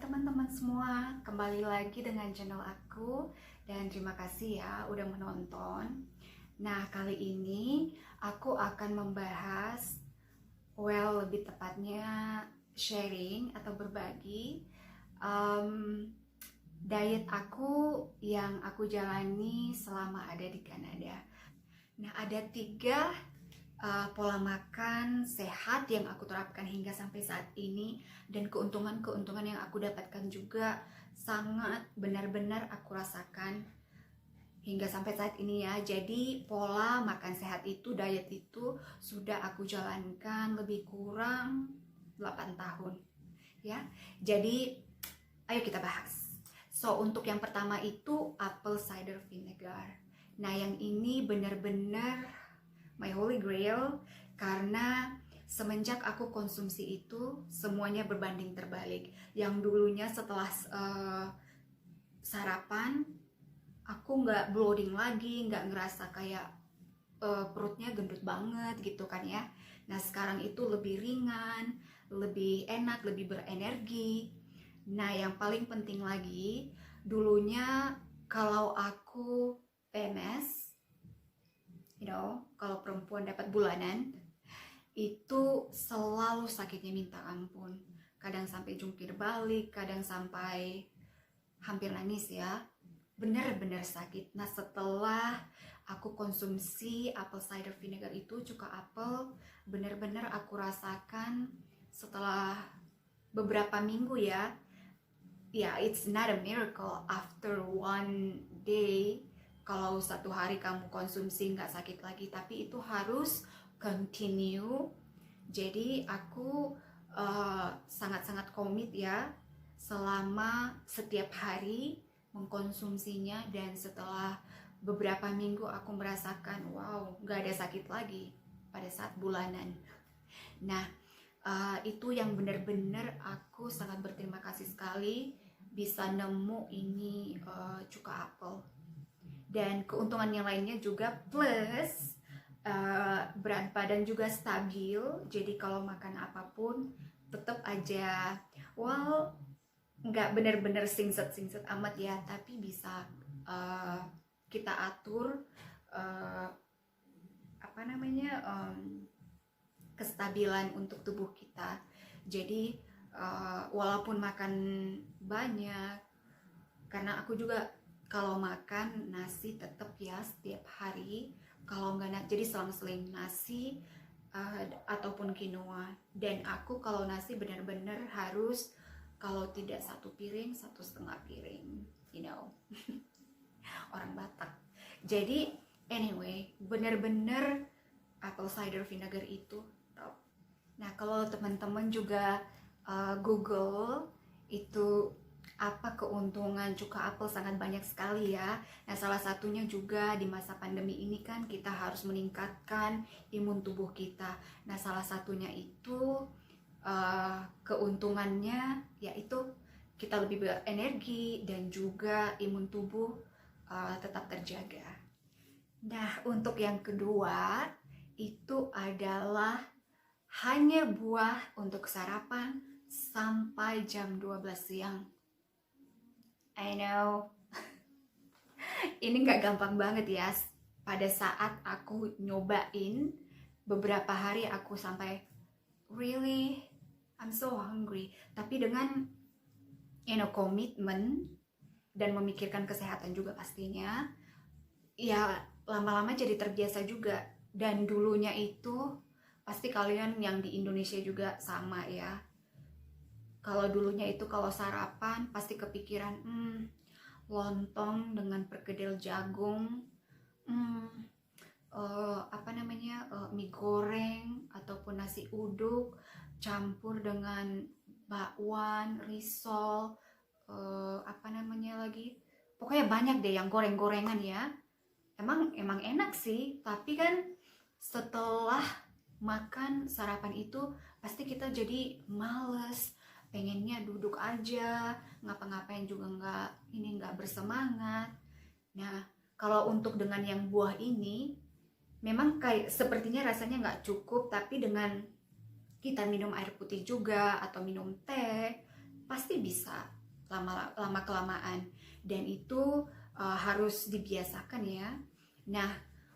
teman-teman semua, kembali lagi dengan channel aku dan terima kasih ya udah menonton. Nah, kali ini aku akan membahas, lebih tepatnya sharing atau berbagi diet aku yang aku jalani selama ada di Kanada. Nah, ada 3 pola makan sehat yang aku terapkan hingga sampai saat ini, dan keuntungan-keuntungan yang aku dapatkan juga sangat benar-benar aku rasakan hingga sampai saat ini ya. Jadi pola makan sehat itu, diet itu sudah aku jalankan lebih kurang 8 tahun ya. Jadi ayo kita bahas. So, untuk yang pertama itu apple cider vinegar. Nah, yang ini benar-benar my holy grail, karena semenjak aku konsumsi itu semuanya berbanding terbalik. Yang dulunya setelah sarapan aku nggak bloating lagi, nggak ngerasa kayak perutnya gendut banget gitu kan ya. Nah, sekarang itu lebih ringan, lebih enak, lebih berenergi. Nah, yang paling penting lagi, dulunya kalau aku PMS, kalau perempuan dapat bulanan, itu selalu sakitnya minta ampun. Kadang sampai jungkir balik, kadang sampai hampir nangis ya. Benar-benar sakit. Nah, setelah aku konsumsi apple cider vinegar itu, cuka apel, benar-benar aku rasakan setelah beberapa minggu ya. Ya, it's not a miracle after one day. Kalau satu hari kamu konsumsi nggak sakit lagi, tapi itu harus continue. Jadi aku sangat-sangat komit ya selama setiap hari mengkonsumsinya, dan setelah beberapa minggu aku merasakan wow, nggak ada sakit lagi pada saat bulanan. Nah, itu yang benar-benar aku sangat berterima kasih sekali bisa nemu ini cuka apel. Dan keuntungan yang lainnya juga plus berat badan juga stabil. Jadi kalau makan apapun tetap aja nggak benar-benar singset amat ya, tapi bisa kita atur kestabilan untuk tubuh kita. Jadi walaupun makan banyak, karena aku juga kalau makan nasi tetap ya setiap hari, kalau nggak jadi selang-seling nasi ataupun quinoa. Dan aku kalau nasi benar-benar harus, kalau tidak 1 piring 1,5 piring, orang Batak. Jadi anyway, benar-benar apple cider vinegar itu top. Nah, kalau teman-teman juga Google itu apa keuntungan cuka apel, sangat banyak sekali ya. Nah, salah satunya juga di masa pandemi ini kan kita harus meningkatkan imun tubuh kita. Nah, salah satunya itu keuntungannya yaitu kita lebih berenergi dan juga imun tubuh tetap terjaga. Nah, untuk yang kedua itu adalah hanya buah untuk sarapan sampai jam 12 siang. I know ini nggak gampang banget ya. Pada saat aku nyobain beberapa hari, aku sampai really I'm so hungry. Tapi dengan komitmen dan memikirkan kesehatan juga pastinya, ya lama-lama jadi terbiasa juga. Dan dulunya itu pasti kalian yang di Indonesia juga sama ya. Kalau dulunya itu kalau sarapan pasti kepikiran lontong dengan perkedel jagung, mie goreng ataupun nasi uduk campur dengan bakwan, risol, pokoknya banyak deh yang goreng-gorengan ya. Emang enak sih, tapi kan setelah makan sarapan itu pasti kita jadi males, pengennya duduk aja, ngapa-ngapain juga nggak bersemangat. Nah, kalau untuk dengan yang buah ini, memang kayak sepertinya rasanya nggak cukup, tapi dengan kita minum air putih juga atau minum teh, pasti bisa lama kelamaan, dan itu harus dibiasakan ya. Nah,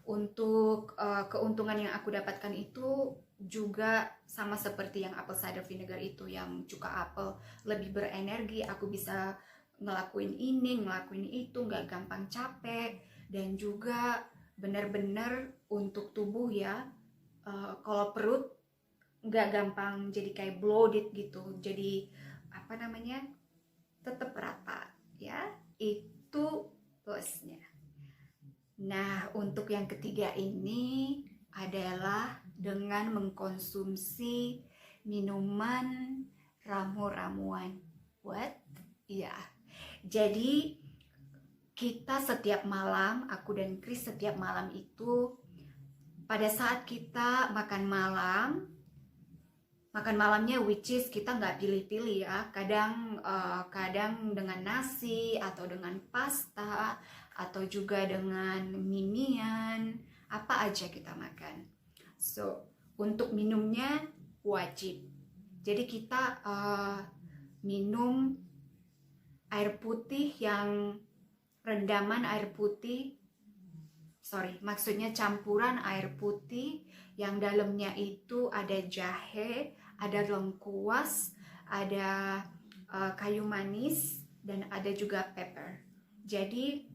untuk keuntungan yang aku dapatkan itu juga sama seperti yang apple cider vinegar itu, yang cuka apel, lebih berenergi, aku bisa ngelakuin ini, ngelakuin itu, nggak gampang capek, dan juga benar-benar untuk tubuh ya, kalau perut nggak gampang jadi kayak bloated gitu, jadi apa namanya, tetap rata ya, itu plusnya. Nah, untuk yang ketiga ini adalah dengan mengkonsumsi minuman ramu-ramuan. What? Iya. Jadi kita setiap malam, aku dan Chris setiap malam itu, pada saat kita makan malamnya, which is kita nggak pilih-pilih ya, kadang dengan nasi atau dengan pasta atau juga dengan mimian, apa aja kita makan. So, untuk minumnya wajib. Jadi kita minum air putih yang rendaman air putih, maksudnya campuran air putih yang dalamnya itu ada jahe, ada lengkuas, ada kayu manis, dan ada juga pepper. Jadi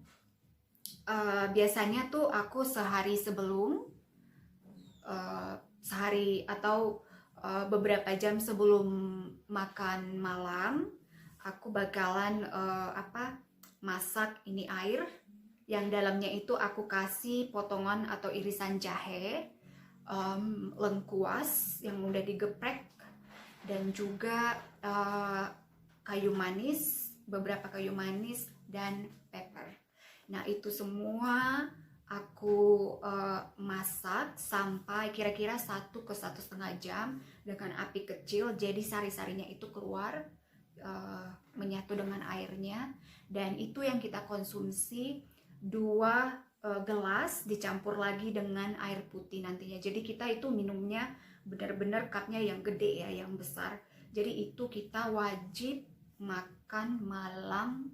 biasanya tuh aku sehari sebelum, sehari atau beberapa jam sebelum makan malam, aku bakalan masak ini air yang dalamnya itu aku kasih potongan atau irisan jahe, lengkuas yang udah digeprek, dan juga kayu manis, beberapa kayu manis, dan pepper. Nah, itu semua aku masak sampai kira-kira 1 ke 1,5 jam dengan api kecil, jadi sari-sarinya itu keluar, menyatu dengan airnya, dan itu yang kita konsumsi 2 gelas dicampur lagi dengan air putih nantinya. Jadi kita itu minumnya benar-benar cupnya yang gede ya, yang besar. Jadi itu kita wajib makan malam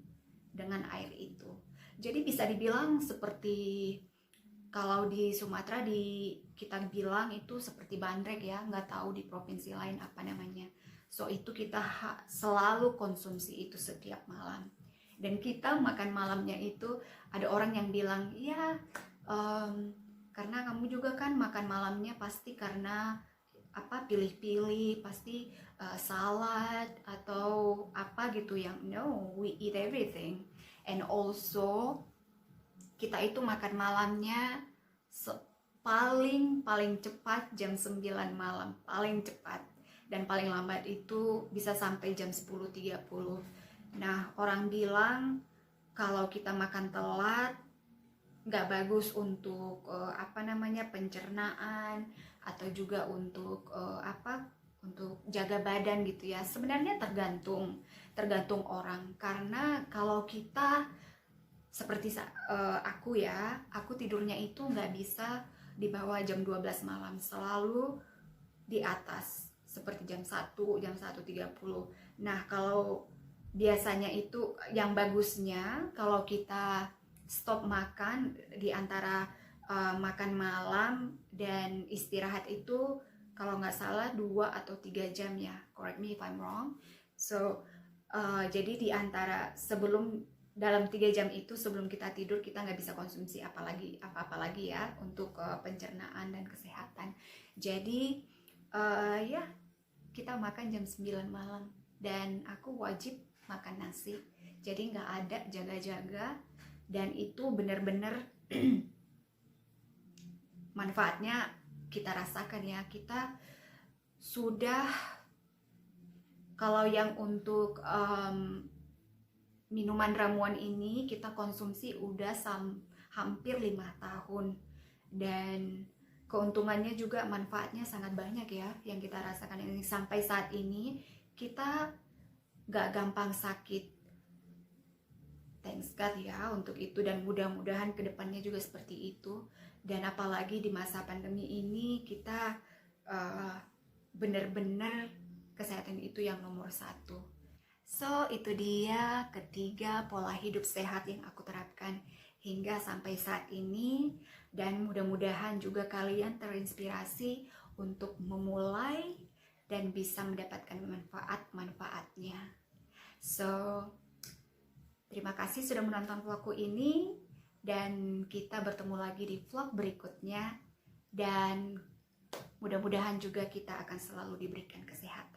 dengan air itu. Jadi bisa dibilang seperti kalau di Sumatera kita bilang itu seperti bandrek ya, nggak tahu di provinsi lain apa namanya. So itu kita selalu konsumsi itu setiap malam. Dan kita makan malamnya itu, ada orang yang bilang, ya karena kamu juga kan makan malamnya pasti karena pilih-pilih, pasti salad atau apa gitu, yang no, we eat everything. And also kita itu makan malamnya paling cepat jam 9 malam, paling cepat, dan paling lambat itu bisa sampai jam 10.30. Nah, orang bilang kalau kita makan telat nggak bagus untuk pencernaan atau juga untuk untuk jaga badan gitu ya. Sebenarnya tergantung orang, karena kalau kita seperti aku tidurnya itu nggak bisa di bawah jam 12 malam, selalu di atas seperti jam 1, jam 1.30. Nah, kalau biasanya itu yang bagusnya kalau kita stop makan di antara makan malam dan istirahat itu, kalau nggak salah 2 atau 3 jam ya, correct me if I'm wrong. So jadi di antara dalam 3 jam itu sebelum kita tidur, kita nggak bisa konsumsi apa-apa lagi ya untuk pencernaan dan kesehatan. Jadi ya kita makan jam 9 malam, dan aku wajib makan nasi, jadi nggak ada jaga-jaga, dan itu benar-benar manfaatnya kita rasakan ya. Kita sudah, kalau yang untuk minuman ramuan ini kita konsumsi udah hampir 5 tahun, dan keuntungannya juga manfaatnya sangat banyak ya yang kita rasakan ini. Sampai saat ini kita gak gampang sakit, thanks God ya untuk itu, dan mudah-mudahan kedepannya juga seperti itu. Dan apalagi di masa pandemi ini, kita benar-benar kesehatan itu yang nomor 1. So, itu dia ketiga pola hidup sehat yang aku terapkan hingga sampai saat ini, dan mudah-mudahan juga kalian terinspirasi untuk memulai dan bisa mendapatkan manfaat-manfaatnya. So, terima kasih sudah menonton vlogku ini, dan kita bertemu lagi di vlog berikutnya, dan mudah-mudahan juga kita akan selalu diberikan kesehatan.